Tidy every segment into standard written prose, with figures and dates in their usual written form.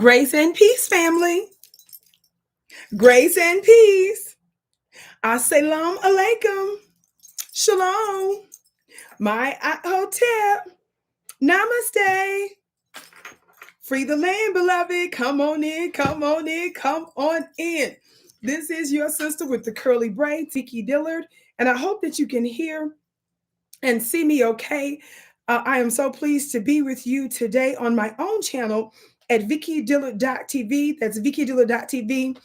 Grace and peace, family. Grace and peace. Assalamu alaikum. Shalom. My hotep. Namaste. Free the land, beloved. Come on in, come on in, come on in. This is your sister with the curly braids, Vicki Dillard, and I hope that you can hear and see me okay. I am so pleased to be with you today on my own channel at VickiDillard.tv. That's VickiDillard.tv.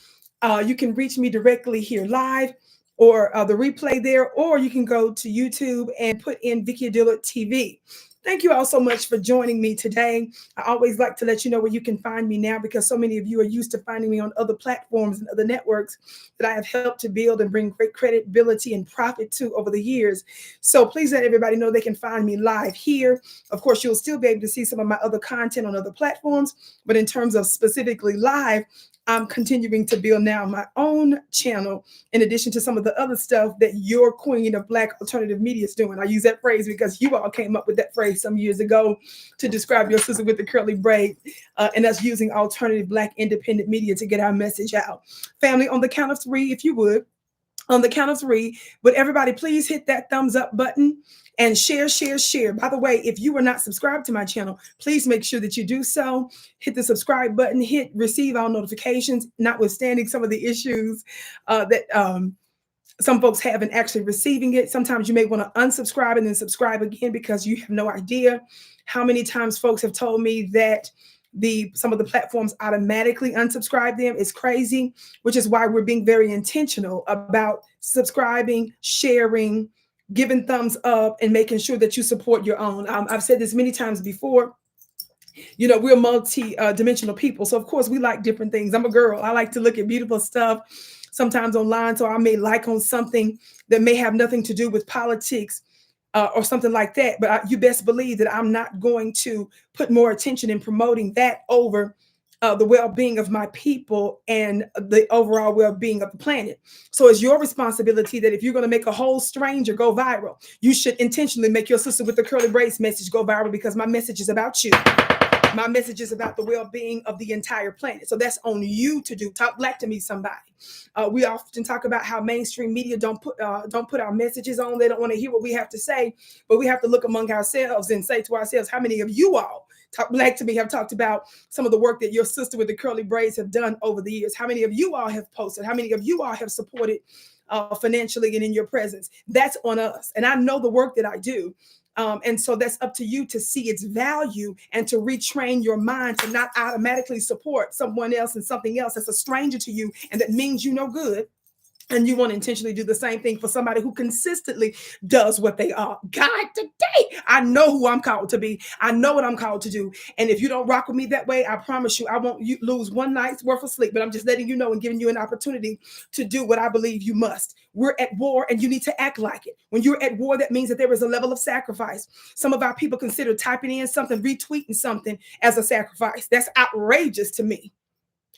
You can reach me directly here live or the replay there, or you can go to YouTube and put in Vicki Dillard TV. Thank you all so much for joining me today. I always like to let you know where you can find me now, because so many of you are used to finding me on other platforms and other networks that I have helped to build and bring great credibility and profit to over the years. So please let everybody know they can find me live here. Of course, you'll still be able to see some of my other content on other platforms, but in terms of specifically live, I'm continuing to build now my own channel, in addition to some of the other stuff that your queen of Black alternative media is doing. I use that phrase because you all came up with that phrase some years ago to describe your sister with the curly braid, and us using alternative Black independent media to get our message out. Family, on the count of three, if you would, on the count of three, would everybody please hit that thumbs up button and share. By the way, if you are not subscribed to my channel, please make sure that you do so. Hit the subscribe button, hit receive all notifications, notwithstanding some of the issues that some folks have in actually receiving it. Sometimes you may want to unsubscribe and then subscribe again, because you have no idea how many times folks have told me that some of the platforms automatically unsubscribe them. It's crazy, which is why we're being very intentional about subscribing, sharing, giving thumbs up, and making sure that you support your own. I've said this many times before. You know, we're multi-dimensional people. So of course we like different things. I'm a girl. I like to look at beautiful stuff sometimes online. So I may like on something that may have nothing to do with politics or something like that. But you best believe that I'm not going to put more attention in promoting that over the well-being of my people and the overall well-being of the planet. So it's your responsibility that if you're going to make a whole stranger go viral, you should intentionally make your sister with the curly braids message go viral, because my message is about you. My message is about the well-being of the entire planet. So that's on you to do. Talk black to me, somebody. We often talk about how mainstream media don't put our messages on. They don't want to hear what we have to say, but we have to look among ourselves and say to ourselves, how many of you all Talk Black to Me have talked about some of the work that your sister with the curly braids have done over the years? How many of you all have posted? How many of you all have supported financially and in your presence? That's on us. And I know the work that I do. And so that's up to you to see its value and to retrain your mind to not automatically support someone else and something else that's a stranger to you and that means you no good. And you want to intentionally do the same thing for somebody who consistently does what they are. God, today, I know who I'm called to be. I know what I'm called to do. And if you don't rock with me that way, I promise you, I won't lose one night's worth of sleep. But I'm just letting you know and giving you an opportunity to do what I believe you must. We're at war and you need to act like it. When you're at war, that means that there is a level of sacrifice. Some of our people consider typing in something, retweeting something as a sacrifice. That's outrageous to me.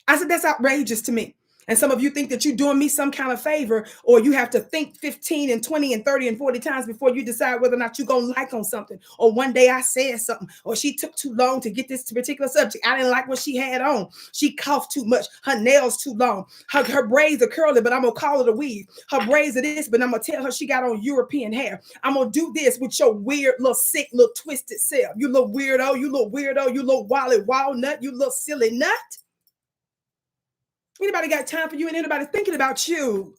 I said, that's outrageous to me. And some of you think that you're doing me some kind of favor, or you have to think 15 and 20 and 30 and 40 times before you decide whether or not you're going to like on something. Or one day I said something, or she took too long to get this particular subject. I didn't like what she had on. She coughed too much. Her nails too long. Her braids are curly, but I'm going to call it a weave. Her braids are this, but I'm going to tell her she got on European hair. I'm going to do this with your weird, little sick, little twisted self. You little weirdo, you little weirdo, you little wily walnut, you little silly nut. Anybody got time for you and anybody thinking about you?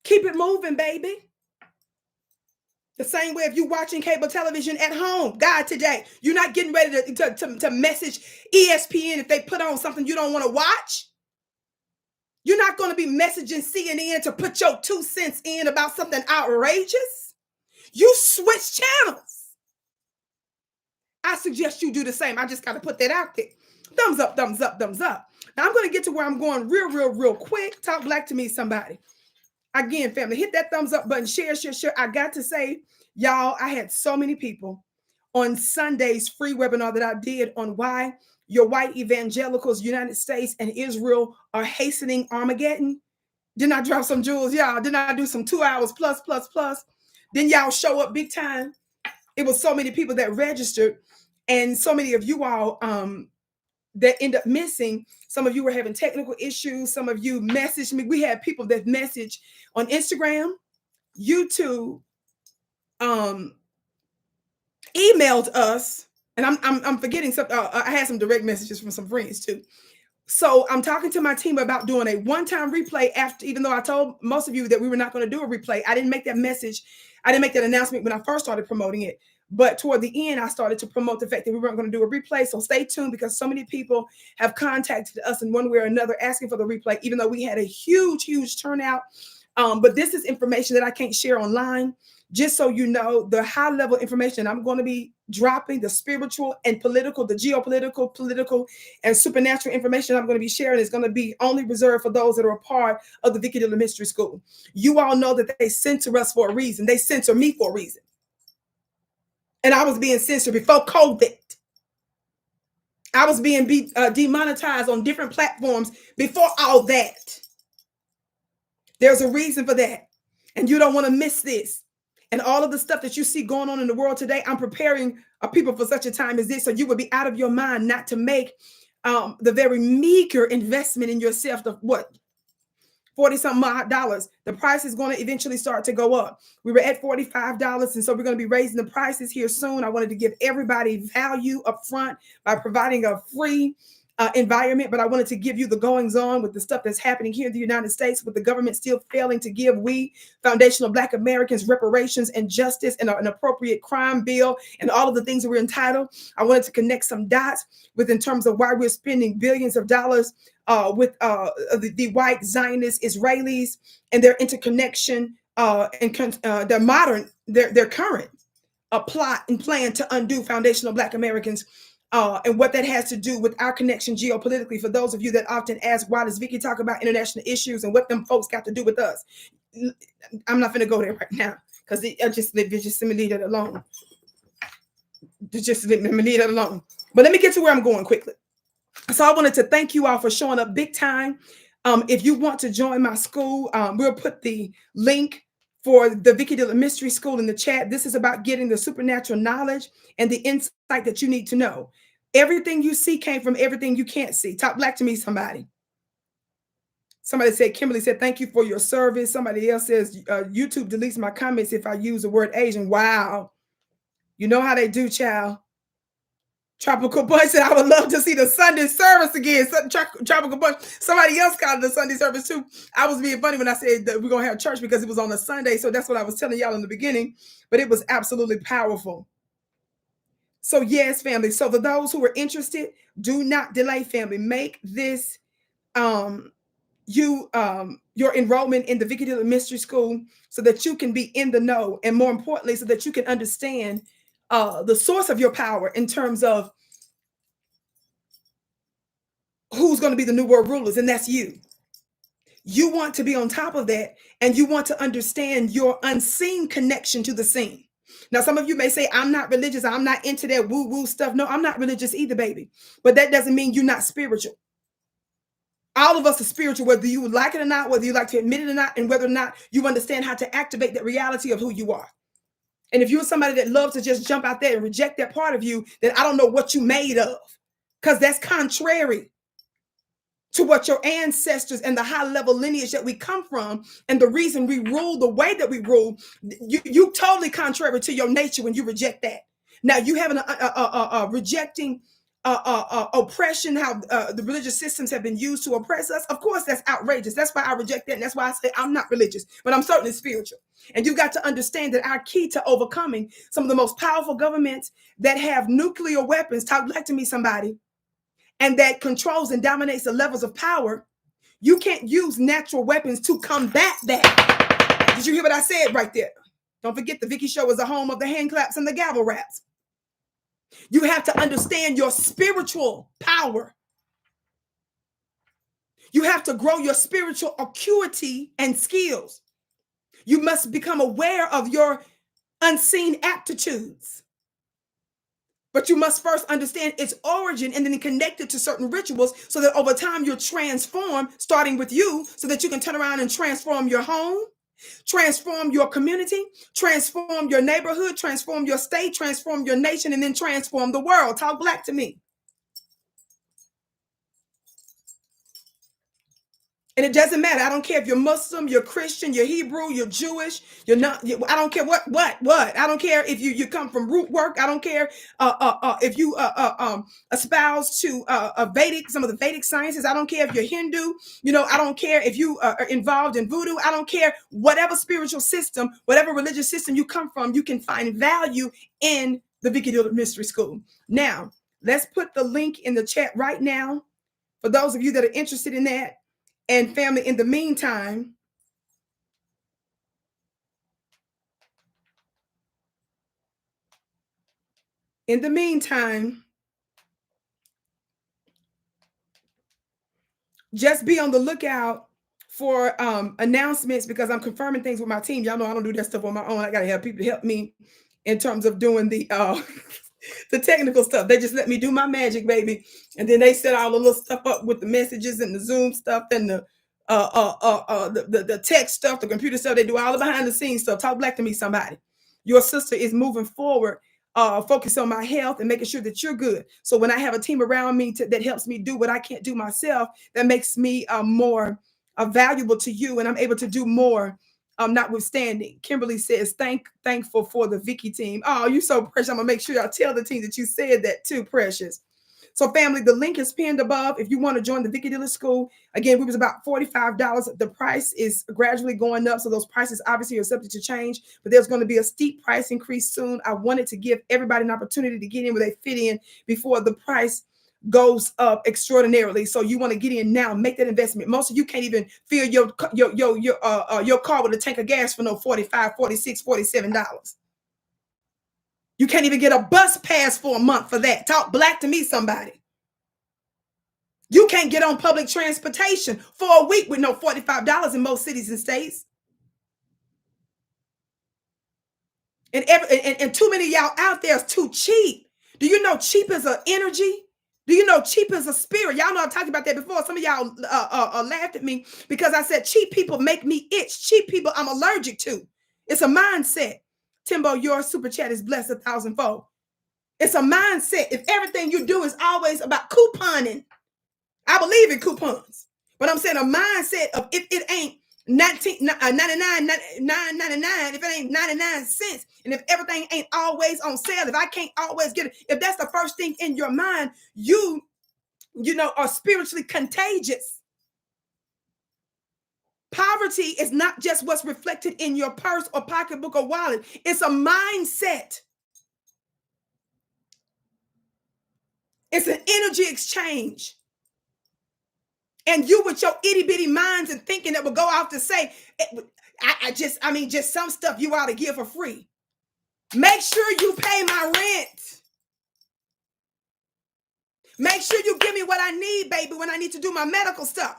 Keep it moving, baby. The same way if you're watching cable television at home, God, today, you're not getting ready to message ESPN if they put on something you don't want to watch. You're not going to be messaging CNN to put your 2 cents in about something outrageous. You switch channels. I suggest you do the same. I just got to put that out there. Thumbs up, thumbs up, thumbs up. Now I'm going to get to where I'm going real quick. Talk black to me, somebody. Again, family, hit that thumbs up button. Share. I got to say, y'all, I had so many people on Sunday's free webinar that I did on why your white evangelicals, United States and Israel are hastening Armageddon. Didn't I drop some jewels, y'all? Didn't I do some 2 hours plus? Then y'all show up big time. It was so many people that registered, and so many of you all that end up missing. Some of you were having technical issues. Some of you messaged me. We had people that message on Instagram, YouTube, emailed us, and I'm forgetting something. I had some direct messages from some friends too. So I'm talking to my team about doing a one-time replay after, even though I told most of you that we were not going to do a replay. I didn't make that message. I didn't make that announcement when I first started promoting it. But toward the end, I started to promote the fact that we weren't going to do a replay. So stay tuned, because so many people have contacted us in one way or another asking for the replay, even though we had a huge, huge turnout. But this is information that I can't share online. Just so you know, the high level information I'm going to be dropping, the spiritual and political, the geopolitical, political, and supernatural information I'm going to be sharing is going to be only reserved for those that are a part of the Vicki Dillard Mystery School. You all know that they censor us for a reason. They censor me for a reason. And I was being censored before COVID. I was being demonetized on different platforms before all that. There's a reason for that. And you don't want to miss this. And all of the stuff that you see going on in the world today, I'm preparing people for such a time as this. So you will be out of your mind not to make the very meager investment in yourself of what? $40-something dollars. The price is going to eventually start to go up. We were at $45, and so we're going to be raising the prices here soon. I wanted to give everybody value up front by providing a free environment, but I wanted to give you the goings on with the stuff that's happening here in the United States, with the government still failing to give we foundational Black Americans reparations and justice and an appropriate crime bill and all of the things that we're entitled. I wanted to connect some dots with in terms of why we're spending billions of dollars with the white Zionist Israelis and their interconnection and their modern, their current plot and plan to undo foundational Black Americans. And what that has to do with our connection geopolitically. For those of you that often ask, why does Vicki talk about international issues and what them folks got to do with us? I'm not going to go there right now, because just let me leave that alone. Just let me leave that alone. But let me get to where I'm going quickly. So I wanted to thank you all for showing up big time. If you want to join my school, we'll put the link for the Vicki Dillard Mystery School in the chat. This is about getting the supernatural knowledge and the insight that you need to know. Everything you see came from everything you can't see. Talk black to me, somebody. Somebody said, Kimberly said, thank you for your service. Somebody else says, YouTube deletes my comments if I use the word Asian. Wow. You know how they do, child. Tropical Bunch said, I would love to see the Sunday service again. Tropical Bunch. Somebody else called it the Sunday service too. I was being funny when I said that we're going to have church because it was on a Sunday. So that's what I was telling y'all in the beginning. But it was absolutely powerful. So yes, family. So for those who are interested, do not delay, family. Make this your enrollment in the Vicki Dillard Mystery School so that you can be in the know, and more importantly, so that you can understand the source of your power in terms of who's going to be the new world rulers, and that's you. You want to be on top of that, and you want to understand your unseen connection to the seen. Now, some of you may say, I'm not religious. I'm not into that woo-woo stuff. No, I'm not religious either, baby. But that doesn't mean you're not spiritual. All of us are spiritual, whether you would like it or not, whether you like to admit it or not, and whether or not you understand how to activate that reality of who you are. And if you're somebody that loves to just jump out there and reject that part of you, then I don't know what you made of, because that's contrary to what your ancestors and the high level lineage that we come from, and the reason we rule the way that we rule. You totally contrary to your nature when you reject that. Now you have rejecting oppression, how the religious systems have been used to oppress us. Of course, that's outrageous. That's why I reject that, and that's why I say I'm not religious, but I'm certainly spiritual. And you've got to understand that our key to overcoming some of the most powerful governments that have nuclear weapons, talk back to me, somebody, and that controls and dominates the levels of power, you can't use natural weapons to combat that. Did you hear what I said right there? Don't forget, the Vicki Show is the home of the hand claps and the gavel raps. You have to understand your spiritual power. You have to grow your spiritual acuity and skills. You must become aware of your unseen aptitudes. But you must first understand its origin and then connect it to certain rituals so that over time you're transformed, starting with you, so that you can turn around and transform your home, transform your community, transform your neighborhood, transform your state, transform your nation, and then transform the world. Talk black to me. And it doesn't matter. I don't care if you're Muslim, you're Christian, you're Hebrew, you're Jewish, you're not. I don't care what. I don't care if you come from root work. I don't care if you espouse to Vedic, some of the Vedic sciences. I don't care if you're Hindu. I don't care if you are involved in voodoo. I don't care whatever spiritual system, whatever religious system you come from. You can find value in the Vicki Dillard Mystery School. Now, let's put the link in the chat right now for those of you that are interested in that. And family, in the meantime, just be on the lookout for announcements, because I'm confirming things with my team. Y'all know I don't do that stuff on my own. I got to have people to help me in terms of doing the the technical stuff. They just let me do my magic, baby. And then they set all the little stuff up with the messages and the Zoom stuff and the tech stuff, the computer stuff. They do all the behind the scenes stuff. Talk black to me, somebody. Your sister is moving forward, focus on my health and making sure that you're good. So when I have a team around me that helps me do what I can't do myself, that makes me more valuable to you, and I'm able to do more. Notwithstanding, Kimberly says, thankful for the Vicki team. Oh, you so precious. I'm gonna make sure I tell the team that you said that too, precious. So family, the link is pinned above. If you want to join the Vicki Dillard School, again, it was about $45. The price is gradually going up. So those prices obviously are subject to change, but there's going to be a steep price increase soon. I wanted to give everybody an opportunity to get in where they fit in before the price goes up extraordinarily. So you want to get in now, make that investment. Most of you can't even fill your car with a tank of gas for no $45, $46, $47. You can't even get a bus pass for a month for that. Talk black to me, somebody. You can't get on public transportation for a week with no $45 in most cities and states. And too many of y'all out there is too cheap. Do you know cheap is an energy? Do you know cheap is a spirit? Y'all know I've talked about that before. Some of y'all laughed at me because I said cheap people make me itch. Cheap people I'm allergic to. It's a mindset. Timbo, your super chat is blessed 1,000-fold. It's a mindset. If everything you do is always about couponing, I believe in coupons, but I'm saying a mindset of if it ain't 99.99, if it ain't 99 cents, and if everything ain't always on sale, if I can't always get it, if that's the first thing in your mind, you are spiritually contagious. Poverty is not just what's reflected in your purse or pocketbook or wallet. It's a mindset. It's an energy exchange. And you with your itty bitty minds and thinking that will go off to say, just some stuff you ought to give for free. Make sure you pay my rent. Make sure you give me what I need, baby, when I need to do my medical stuff.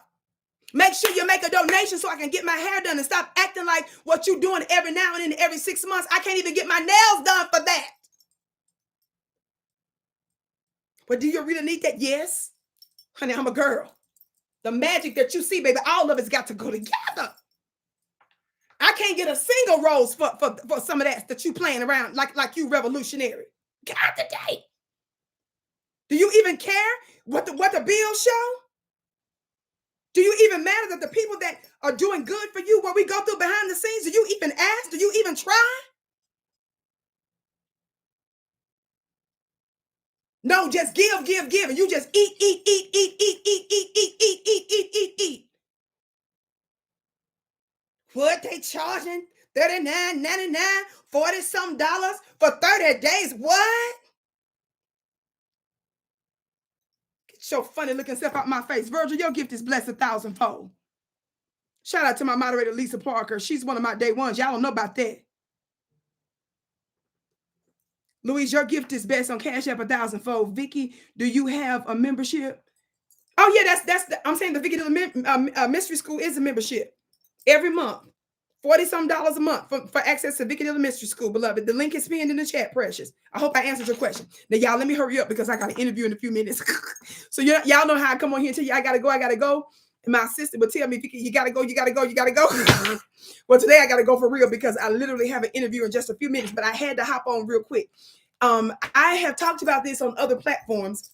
Make sure you make a donation so I can get my hair done and stop acting like what you're doing every now and then, every 6 months. I can't even get my nails done for that. But do you really need that? Yes. Honey, I'm a girl. The magic that you see, baby, all of it's got to go together. I can't get a single rose for some of that you playing around like you revolutionary. Get out the day. Do you even care what the bills show? Do you even matter that the people that are doing good for you, what we go through behind the scenes, do you even ask? Do you even try? No, just give, and you just eat. What they charging? $39.99, $40-some for 30 days. What? Get your funny looking self out my face. Virgil, your gift is blessed 1,000-fold. Shout out to my moderator, Lisa Parker. She's one of my day ones. Y'all don't know about that. Louise, your gift is best on Cash App 1,000-fold. Vicki, do you have a membership? Oh yeah, I'm saying the Vicki Dillard Mystery School is a membership every month. $40-some a month for access to Vicki Dillard Mystery School, beloved. The link is pinned in the chat, precious. I hope I answered your question. Now, y'all, let me hurry up because I got an interview in a few minutes. So y'all know how I come on here and tell you I gotta go. And my assistant would tell me, Vicki, you gotta go. Well, today I gotta go for real because I literally have an interview in just a few minutes, but I had to hop on real quick. I have talked about this on other platforms,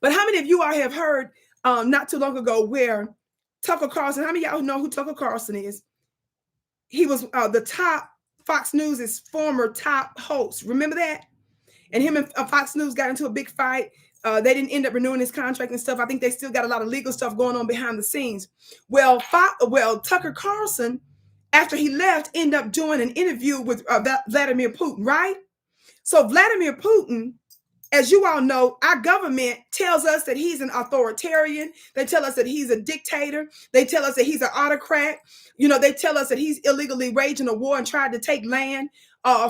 but how many of you all have heard not too long ago where Tucker Carlson. How many of y'all know who Tucker Carlson is? He was the top Fox News' former top host. Remember that? And him and Fox News got into a big fight. They didn't end up renewing his contract and stuff. I think they still got a lot of legal stuff going on behind the scenes. Well, Tucker Carlson, after he left, ended up doing an interview with Vladimir Putin, right? So Vladimir Putin, as you all know, our government tells us that he's an authoritarian. They tell us that he's a dictator. They tell us that he's an autocrat. You know, they tell us that he's illegally waging a war and tried to take land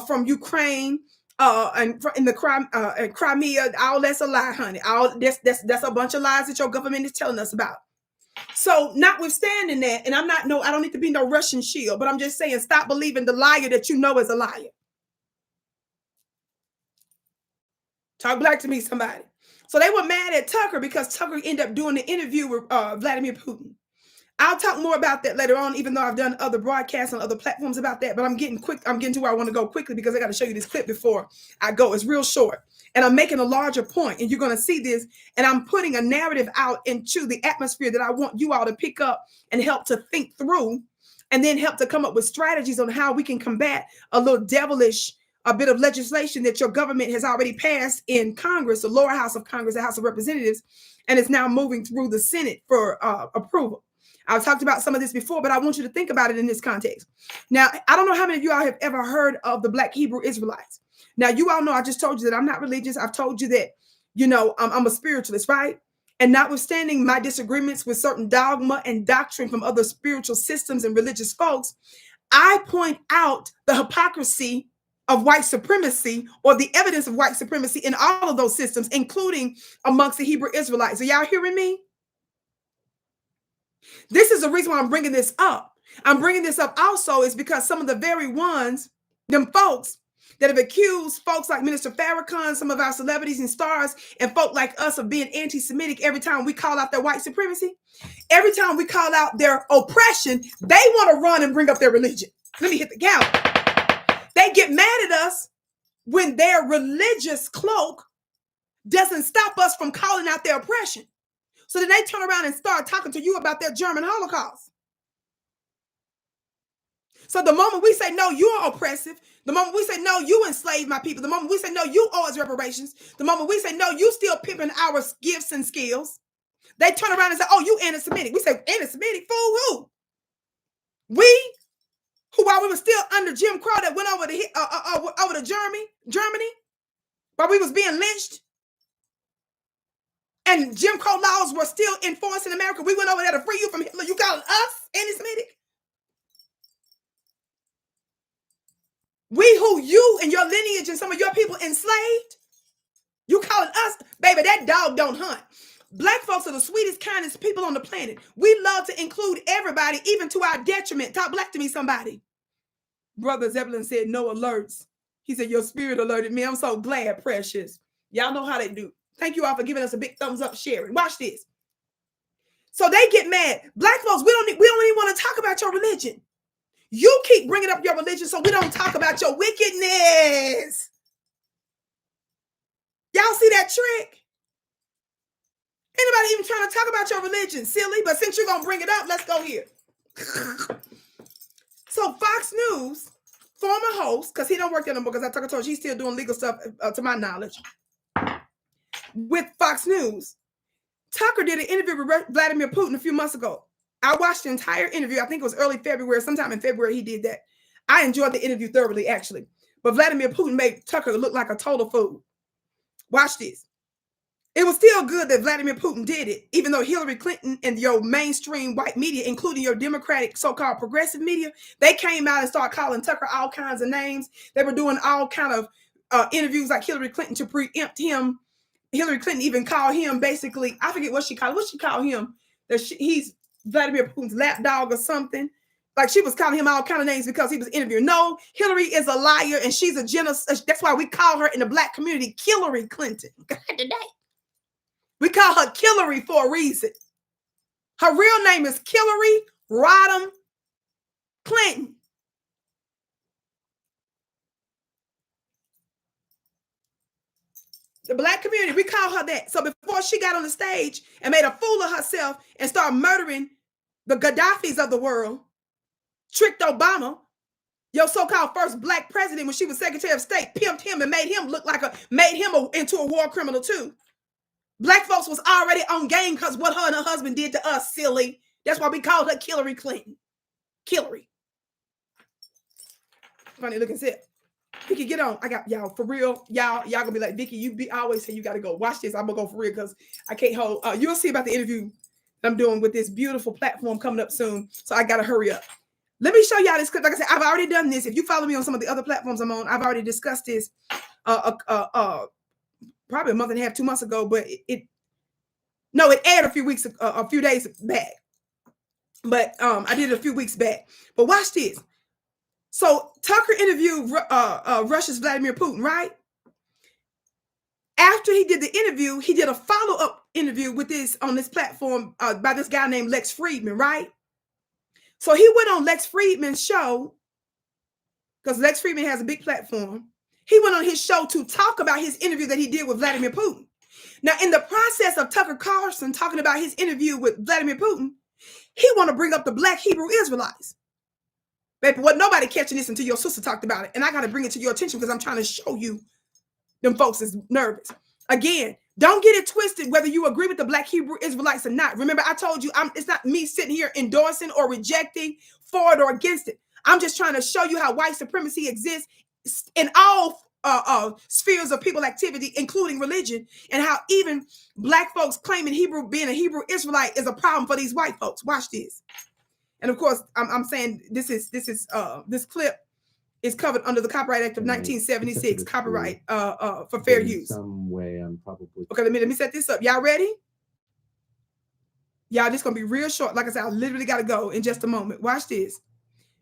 from Ukraine and in the Crimea. All that's a lie, honey. All that's a bunch of lies that your government is telling us about. So, notwithstanding that, and I don't need to be no Russian shield, but I'm just saying, stop believing the liar that you know is a liar. Talk black to me, somebody. So they were mad at Tucker because Tucker ended up doing the interview with Vladimir Putin. I'll talk more about that later on, even though I've done other broadcasts on other platforms about that. But I'm getting to where I want to go quickly because I got to show you this clip before I go. It's real short. And I'm making a larger point, and you're going to see this. And I'm putting a narrative out into the atmosphere that I want you all to pick up and help to think through, and then help to come up with strategies on how we can combat a little devilish a bit of legislation that your government has already passed in Congress, the lower house of Congress, the House of Representatives, and it's now moving through the Senate for approval. I've talked about some of this before, but I want you to think about it in this context. Now, I don't know how many of you all have ever heard of the Black Hebrew Israelites. Now, you all know I just told you that I'm not religious. I've told you that, you know, I'm a spiritualist, right? And notwithstanding my disagreements with certain dogma and doctrine from other spiritual systems and religious folks, I point out the hypocrisy of white supremacy, or the evidence of white supremacy in all of those systems, including amongst the Hebrew Israelites. Are y'all hearing me? This is the reason why I'm bringing this up. I'm bringing this up also is because some of the very ones, them folks that have accused folks like Minister Farrakhan, some of our celebrities and stars, and folk like us of being anti-Semitic every time we call out their white supremacy, every time we call out their oppression, they want to run and bring up their religion. Let me hit the gavel. They get mad at us when their religious cloak doesn't stop us from calling out their oppression. So then they turn around and start talking to you about their German Holocaust. So the moment we say, no, you are oppressive, the moment we say, no, you enslaved my people, the moment we say, no, you owe us reparations, the moment we say, no, you still pimping our gifts and skills, they turn around and say, oh, you anti-Semitic. We say, anti-Semitic? Fool who? We, who while we were still under Jim Crow that went over to Germany, while we was being lynched, and Jim Crow laws were still enforced in America, we went over there to free you from Hitler. You calling us anti-Semitic? We who you and your lineage and some of your people enslaved? You calling us? Baby, that dog don't hunt. Black folks are the sweetest, kindest people on the planet. We love to include everybody, even to our detriment. Talk black to me, somebody. Brother Zebulon said, no alerts. He said, your spirit alerted me. I'm so glad, precious. Y'all know how they do. Thank you all for giving us a big thumbs up, sharing. Watch this. So they get mad. Black folks, we don't even want to talk about your religion. You keep bringing up your religion so we don't talk about your wickedness. Y'all see that trick? Anybody even trying to talk about your religion? Silly, but since you're going to bring it up, let's go here. So Fox News, former host, because he don't work there no more, because I told you he's still doing legal stuff, to my knowledge, with Fox News. Tucker did an interview with Vladimir Putin a few months ago. I watched the entire interview. I think it was early February. Sometime in February, he did that. I enjoyed the interview thoroughly, actually. But Vladimir Putin made Tucker look like a total fool. Watch this. It was still good that Vladimir Putin did it, even though Hillary Clinton and your mainstream white media, including your Democratic so-called progressive media, they came out and started calling Tucker all kinds of names. They were doing all kind of interviews like Hillary Clinton to preempt him. Hillary Clinton even called him basically, I forget what she called him. He's Vladimir Putin's lapdog or something. Like she was calling him all kind of names because he was interviewing. No, Hillary is a liar and she's a genocide. That's why we call her in the black community Hillary Clinton. We call her Hillary for a reason. Her real name is Hillary Rodham Clinton. The black community, we call her that. So before she got on the stage and made a fool of herself and started murdering the Gaddafis of the world, tricked Obama, your so-called first black president when she was Secretary of State, pimped him and made him look like into a war criminal too. Black folks was already on game because what her and her husband did to us, silly. That's why we called her Hillary Clinton. Hillary. Funny looking set. Vicki, get on. I got y'all for real. Y'all gonna be like, Vicki, I always say you gotta go. Watch this. I'm gonna go for real because I can't hold. You'll see about the interview I'm doing with this beautiful platform coming up soon. So I gotta hurry up. Let me show y'all this clip. Like I said, I've already done this. If you follow me on some of the other platforms I'm on, I've already discussed this probably a month and a half, 2 months ago, but it aired a few days back. But I did it a few weeks back. But watch this. So Tucker interviewed Russia's Vladimir Putin, right? After he did the interview, he did a follow-up interview with this on this platform by this guy named Lex Friedman, right? So he went on Lex Friedman's show because Lex Friedman has a big platform. He went on his show to talk about his interview that he did with Vladimir Putin. Now, in the process of Tucker Carlson talking about his interview with Vladimir Putin, he want to bring up the Black Hebrew Israelites. Baby, what nobody catching this until your sister talked about it. And I got to bring it to your attention because I'm trying to show you them folks is nervous. Again, don't get it twisted whether you agree with the Black Hebrew Israelites or not. Remember, I told you it's not me sitting here endorsing or rejecting for it or against it. I'm just trying to show you how white supremacy exists in all spheres of people activity, including religion, and how even Black folks claiming being a Hebrew Israelite is a problem for these white folks. Watch this. And of course, I'm saying this clip is covered under the Copyright Act of 1976, copyright for fair use. Some way I'm probably okay. Let me set this up. Y'all ready? Y'all, this gonna be real short. Like I said, I literally gotta go in just a moment. Watch this.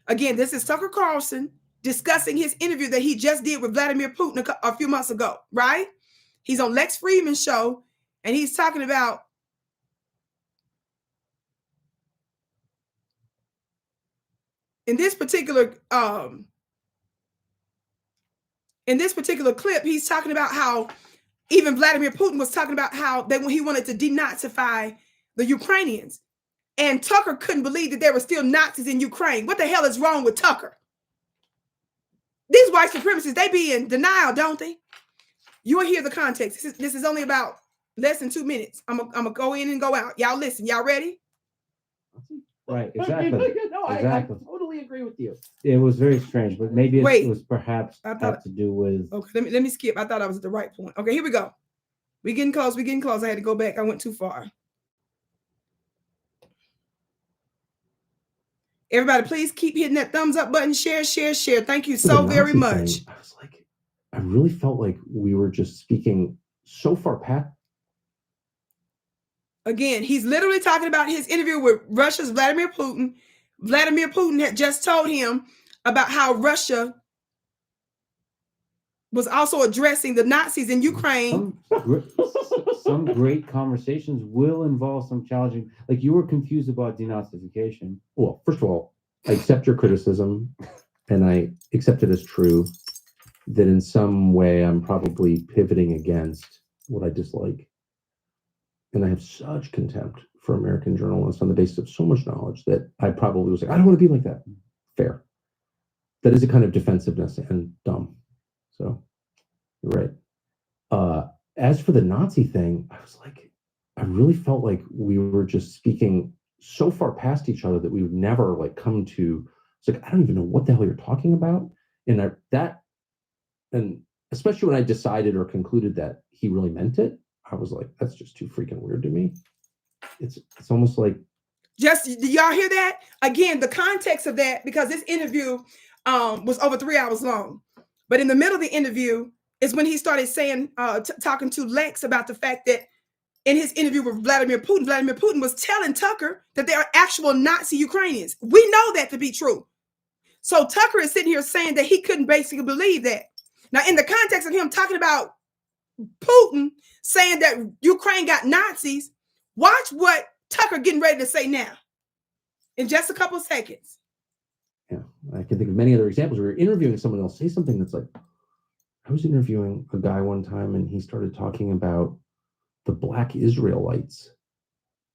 Again, this is Tucker Carlson discussing his interview that he just did with Vladimir Putin a few months ago, right? He's on Lex Friedman's show, and he's talking about in this particular clip, he's talking about how even Vladimir Putin was talking about how that when he wanted to denazify the Ukrainians, and Tucker couldn't believe that there were still Nazis in Ukraine. What the hell is wrong with Tucker? These white supremacists, they be in denial, don't they? You will hear the context. This is only about less than 2 minutes. I'm gonna go in and go out. Y'all listen. Y'all ready? Right, exactly. No, exactly. I totally agree with you. It was very strange, but maybe it was perhaps have to do with. Okay, let me skip. I thought I was at the right point. Okay, here we go. We getting close. I had to go back. I went too far. Everybody, please keep hitting that thumbs up button. Share. Thank you so very much. I was like, I really felt like we were just speaking so far past. Again, he's literally talking about his interview with Russia's Vladimir Putin. Vladimir Putin had just told him about how Russia was also addressing the Nazis in Ukraine. Some great conversations will involve some challenging, like you were confused about denazification. Well, first of all, I accept your criticism and I accept it as true that in some way I'm probably pivoting against what I dislike. And I have such contempt for American journalists on the basis of so much knowledge that I probably was like, I don't want to be like that. Fair. That is a kind of defensiveness and dumb. So you're right. As for the Nazi thing, I was like, I really felt like we were just speaking so far past each other that we would never like come to. It's like, I don't even know what the hell you're talking about. And and especially when I decided or concluded that he really meant it, I was like, that's just too freaking weird to me. It's almost like. Just, do y'all hear that? Again, the context of that, because this interview was over 3 hours long. But in the middle of the interview is when he started saying, talking to Lex about the fact that in his interview with Vladimir Putin was telling Tucker that there are actual Nazi Ukrainians. We know that to be true. So Tucker is sitting here saying that he couldn't basically believe that. Now, in the context of him talking about Putin saying that Ukraine got Nazis, watch what Tucker getting ready to say now in just a couple of seconds. Yeah, I can think of many other examples where you're interviewing someone else, say something that's like, I was interviewing a guy one time and he started talking about the Black Israelites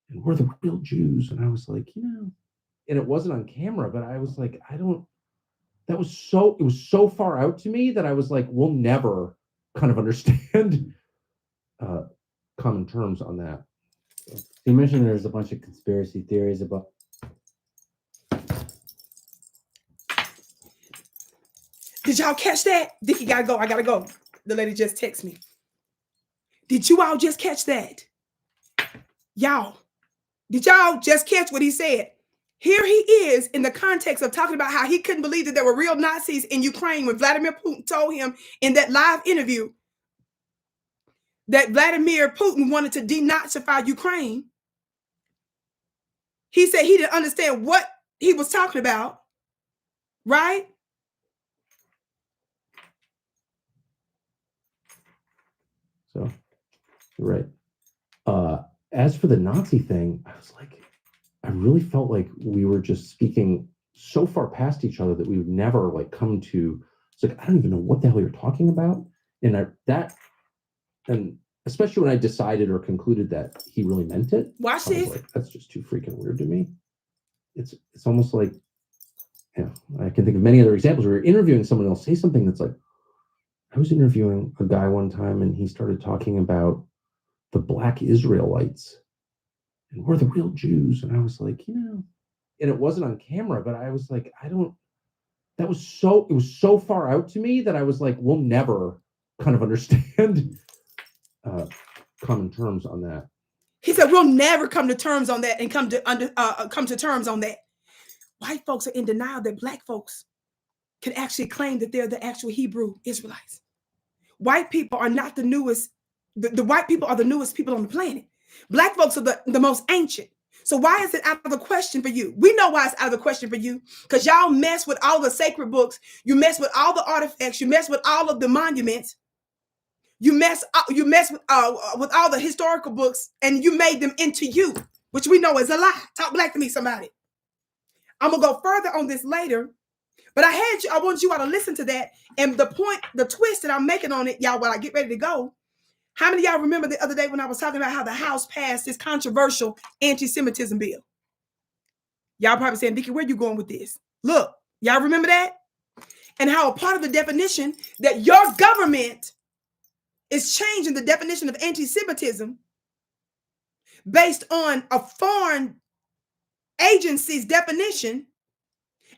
and we're the real Jews. And I was like, and it wasn't on camera, but I was like, it was so far out to me that I was like, we'll never kind of understand common terms on that. You mentioned there's a bunch of conspiracy theories about. Did y'all catch that? Vicki gotta go. I gotta go. The lady just texted me. Did you all just catch that? Y'all, did y'all just catch what he said? Here he is in the context of talking about how he couldn't believe that there were real Nazis in Ukraine when Vladimir Putin told him in that live interview that Vladimir Putin wanted to denazify Ukraine. He said he didn't understand what he was talking about, right? So, you're right. As for the Nazi thing, I was like, I really felt like we were just speaking so far past each other that we would never like come to. It's like, I don't even know what the hell you're talking about. And especially when I decided or concluded that he really meant it. Watch I was this. like, that's just too freaking weird to me. It's almost like, yeah, I can think of many other examples where you're interviewing someone else, say something that's like, I was interviewing a guy one time and he started talking about the Black Israelites and we're the real Jews. And I was like, and it wasn't on camera, but I was like, it was so far out to me that I was like, we'll never kind of understand common terms on that. He said, we'll never come to terms on that and come to terms on that. White folks are in denial that Black folks can actually claim that they're the actual Hebrew Israelites. White people are not the newest. The white people are the newest people on the planet. Black folks are the most ancient. So why is it out of the question for you? We know why it's out of the question for you, because y'all mess with all the sacred books. You mess with all the artifacts. You mess with all of the monuments. You mess with all the historical books, and you made them into you, which we know is a lie. Talk black to me, somebody. I'm gonna go further on this later, but I want you all to listen to that and the twist that I'm making on it, y'all, while I get ready to go. How many of y'all remember the other day when I was talking about how the House passed this controversial anti-Semitism bill? Y'all probably saying, Vicki, where you going with this? Look, y'all remember that? And how a part of the definition that your government is changing the definition of anti-Semitism based on a foreign agency's definition.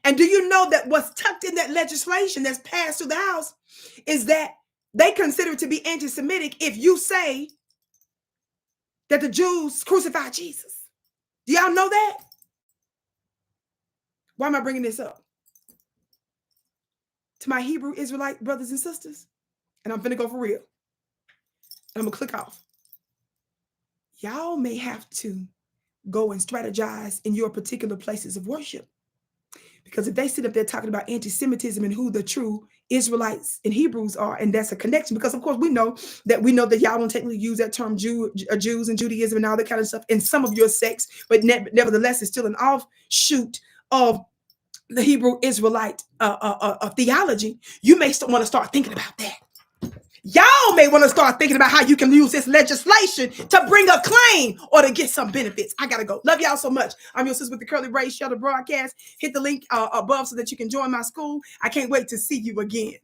And do you know that what's tucked in that legislation that's passed through the House is that they consider it to be anti-Semitic if you say that the Jews crucified Jesus. Do y'all know that? Why am I bringing this up? To my Hebrew Israelite brothers and sisters, and I'm finna go for real. And I'm gonna click off. Y'all may have to go and strategize in your particular places of worship. Because if they sit up there talking about anti-Semitism and who the true Israelites and Hebrews are, and that's a connection, because of course we know that y'all don't technically use that term Jews and Judaism and all that kind of stuff in some of your sects, but nevertheless it's still an offshoot of the Hebrew Israelite theology. You may want to start thinking about that. Y'all may want to start thinking about how you can use this legislation to bring a claim or to get some benefits. I gotta go. Love y'all so much. I'm your sister with the curly braids, Shelter Broadcast. Hit the link above so that you can join my school. I can't wait to see you again.